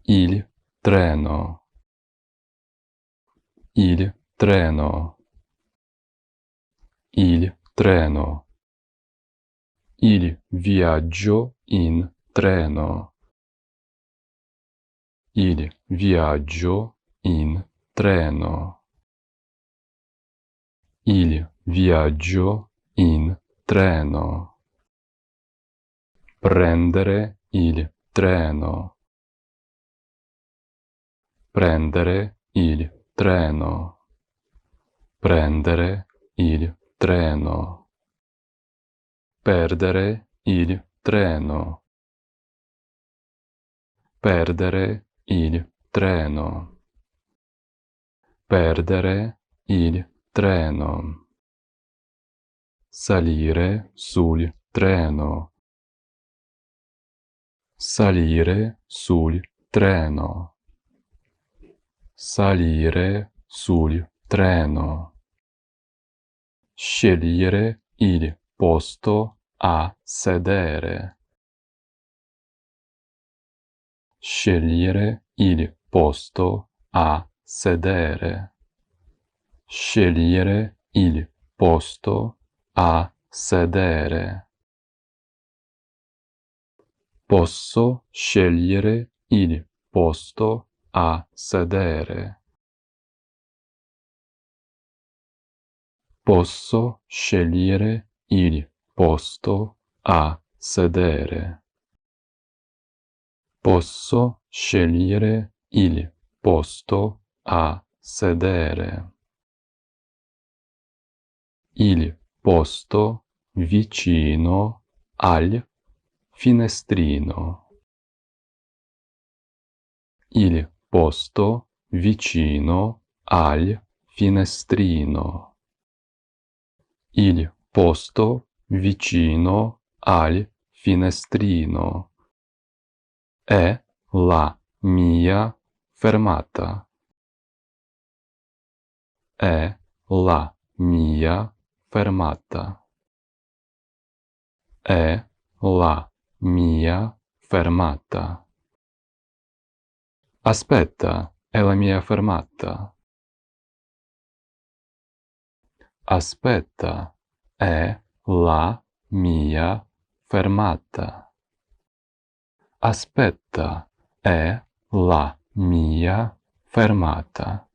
Il treno. Il treno. Il treno. Il viaggio in treno. Il viaggio in treno. Il viaggio in treno. Prendere il treno. Prendere il treno. Prendere il treno. Perdere il treno. Perdere il treno. Perdere il treno. Salire sul treno. Salire sul treno. Salire sul treno. Scegliere il posto a sedere. Scegliere il posto a sedere. Scegliere il posto a sedere. Posso scegliere il posto a sedere. Posso scegliere il posto a sedere. Posso scegliere il posto a sedere. Il posto vicino al finestrino. Il posto vicino al finestrino. Il posto vicino al finestrino. È la mia fermata. È la mia fermata. È la mia fermata. Aspetta, è la mia fermata. Aspetta, è la mia fermata. Aspetta, è la mia fermata.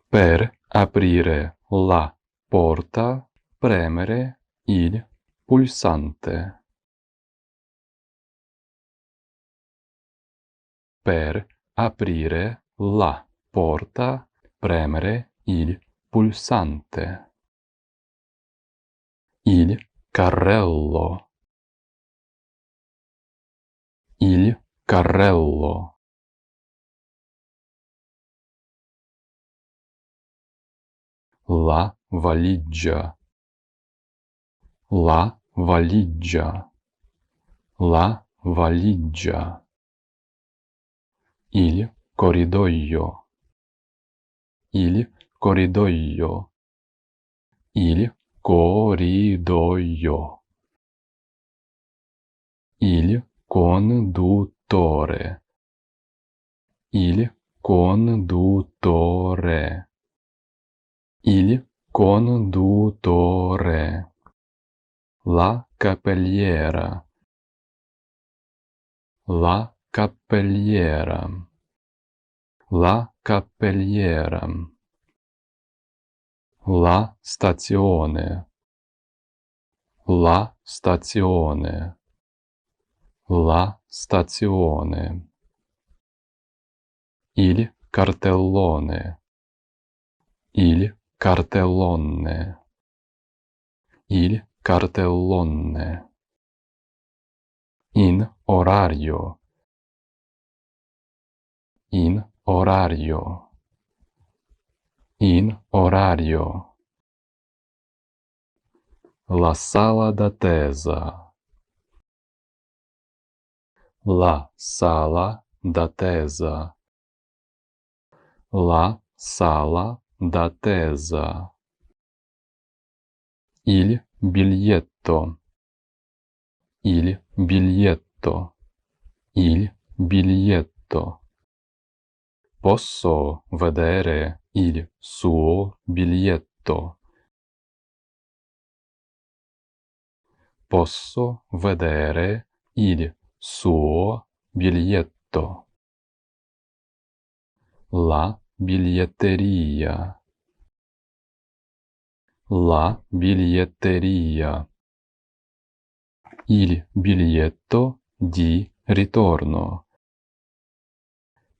Per aprire la porta, premere il pulsante. Per aprire la porta, premere il pulsante. Il carrello. Il carrello. La valigia. La valigia. La valigia. Il corridoio. Il corridoio. Il corridoio. Il conduttore. Il conduttore. Il conduttore. La cappelliera. La cappelliera. La cappelliera. La stazione. La stazione. La stazione. Il cartellone. Il cartellone. Il cartellone. In orario. In orario. In orario. La sala d'attesa. La sala d'attesa. La sala d'attesa. Il biglietto. Il biglietto. Il biglietto. Posso vedere il suo biglietto? Posso vedere il suo biglietto? La biglietteria. La biglietteria. Il biglietto di ritorno.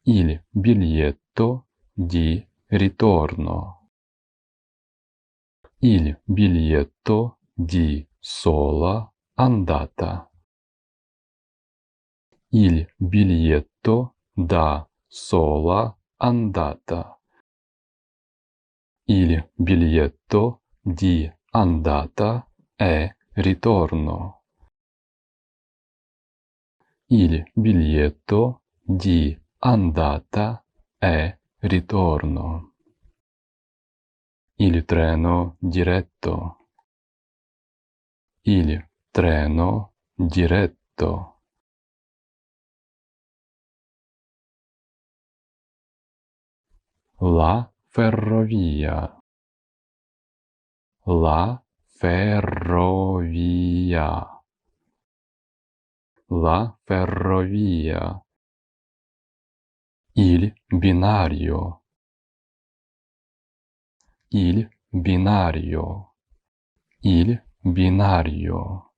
Il biglietto di ritorno. Il biglietto di sola andata. Il biglietto da sola andata. Il biglietto di andata e ritorno. Il biglietto di andata e ritorno. Il treno diretto. Il treno diretto. La ferrovia. La ferrovia. La ferrovia. Il binario. Il binario. Il binario.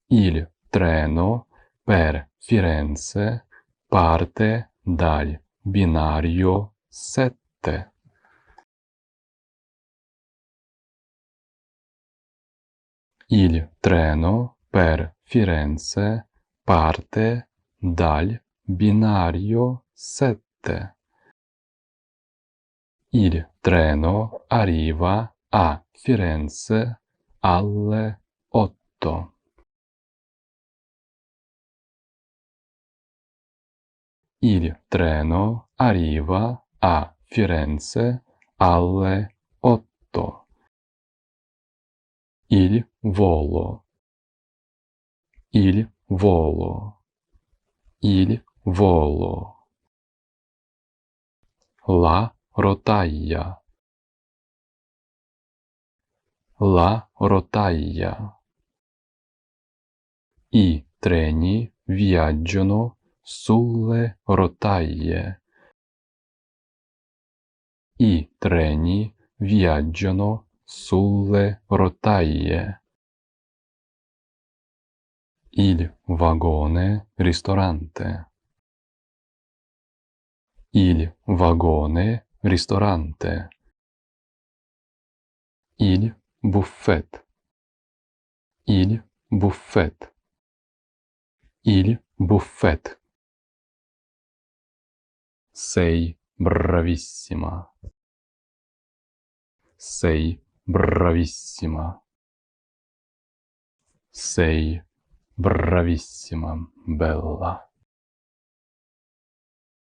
Il treno per Firenze parte dal binario 7. Il treno per Firenze parte dal binario 7. Il treno arriva a Firenze alle 8. Il treno arriva a Firenze alle 8. Il volo. Il volo. Il volo. La rotaia. La rotaia. I treni viaggiano sulle rotaie. I treni viaggiano sulle rotaie. Il vagone ristorante. Il vagone ristorante. Il buffet. Il buffet. Il buffet. Sei bravissima. Sei bravissima. Sei bravissima, bella.